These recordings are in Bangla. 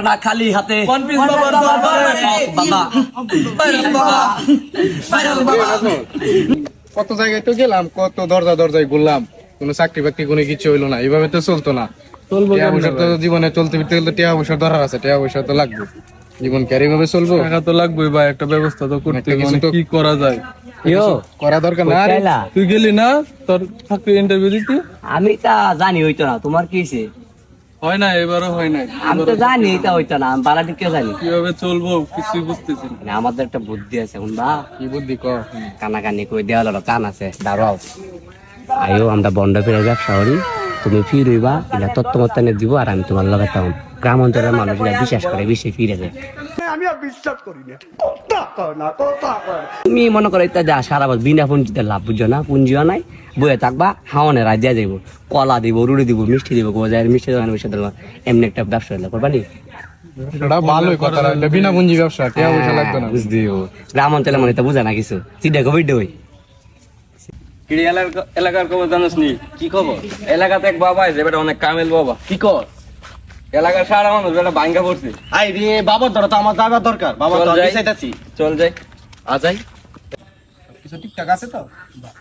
না খালি হাতে কত জায়গায় তো গেলাম, কত দরজায় ঘুরলাম, কোনো চাকরি বাকরি কোনো কিছু হইলো না। এইভাবে তো চলতো না। টাকা পয়সা তো জীবনে চলতে ফিরতে গেলে টাকা পয়সা দরকার আছে, টাকা পয়সা তো লাগবে। জীবন কি আর এইভাবে চলবো? টাকা তো লাগবেই ভাই, একটা ব্যবস্থা তো করতে একটা কিছু মানে তো- কি করা যায়? করা দরকার না। আরে তুই গেলি না তোর চাকরি ইন্টারভিউ দিতে? আমি তা জানি হইতো না, তোমার কি হয়েছে? হয় না, এবারও হয় নাই। আমি তো জানি এটা হইতো না, আমি বাড়া কে জানি। কিভাবে চলবো কিছুই বুঝতেছি না। মানে আমাদের একটা বুদ্ধি আছে এখন বা কি বুদ্ধি ক। কানাকানি কই দেওয়াল কান আছে দাঁড়াও আইও আমরা বন্ড ফিরে ব্যবসা করি, তুমি ফি রইবা এটা তত্ত্বমত্তানে দিব আর আমি তোমার লগে থাকুন। গ্রাম অঞ্চলের মানুষ এটা বিশ্বাস করে, বেশি ফিরে যায়। তুমি মনে করো ইত্যাদি সারা বছর বিনা পুঞ্জিতে লাভ বুঝছো না, পুঞ্জিও নাই, বইয়ে থাকবা, হাওনে রাত দিয়া যাইব, কলা দিব, রুড়ি দিব, মিষ্টি দিব, গোজার মিষ্টি দোকানে বসে দেবো, এমনি একটা ব্যবসা হইলে করবানি। এটা ভালোই কথা, এটা বিনা পুঁজি ব্যবসা, টাকা পয়সা লাগবে না। বুঝতে গ্রাম অঞ্চলের মানে এটা বুঝে না কিছু, চিন্তা কবে হই। এলাকার খবর জানিস নি? কি খবর? এলাকাতে এক বাবা আছে, বেটা অনেক কামেল বাবা। কি কর? এলাকার সারা মানুষ বেটা ভাঙ্গা পড়ছে। আই রে বাবার ধরো তো আমার যাবার দরকার, বাবা চল তো যাই। আমি চাইতাছি। চল যাই, আজাই। কিছু ঠিকঠাক আছে তো?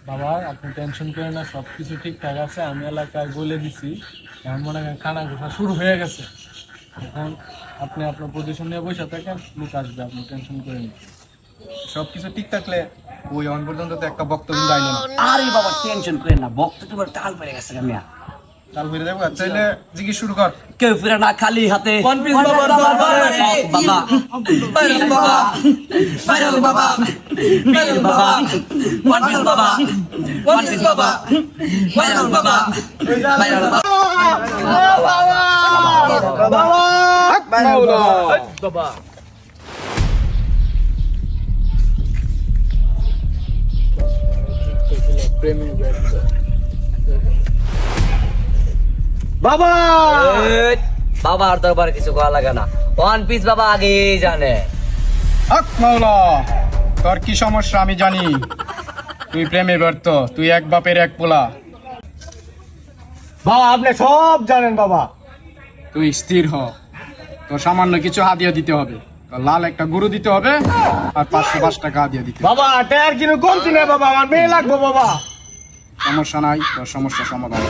বাবা আপনি টেনশন করেন না, সবকিছু ঠিকঠাক আছে। আমি এলাকায় বলে দিছি, এখন মনে করেন খানা ঘোষা শুরু হয়ে গেছে। এখন আপনি আপনার পজিশন নিয়ে বসে থাকেন, লোক আসবে, আপনি টেনশন করেন না। সবকিছু ঠিক থাকলে ওই অন পর্যন্ত তো একটা বক্তব্য আইলো না। আরে বাবা টেনশন করেন না, বক্ত তোমার টাল পড়ে গেছে মিয়া। কাল ফিরে যাবো, চাইলে জিজ্ঞেস শুরু কর। কেউ ফিরে না খালি হাতে বাবা বাবার দরবার কিছু করা লাগে না, ওয়ান পিস বাবা আগেই জানে। হক মাওলা, তোর কি সমস্যা আমি জানি। তুই প্রেমে ব্যর্থ, তুই এক বাপের এক পোলা। বাবা আপনি সব জানেন বাবা। তুই স্থির হ, তোর সামান্য কিছু হাদিয়া দিতে হবে। তোর লাল একটা গরু দিতে হবে আর 505 টাকা হাদিয়া দিতে হবে। বাবা টায়ার কিনে কমতি না বাবা, আমার মেয়ে লাগবে বাবা। সমস্যা নাই, তোর সমস্যা সমাধান।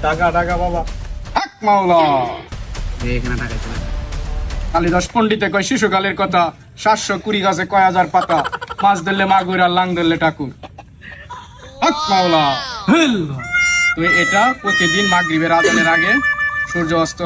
টাকা টাকা বাবা। হক মাওলা, কালিদাস পণ্ডিতে কয় শিশুকালের কথা, 720 গাছে কয় হাজার পাতা, মাছ ধরলে মাগুর আর লাং ধরলে ঠাকুর। হক মাওলা, তুই এটা প্রতিদিন মাগরিবের আজানের আগে সূর্য অস্ত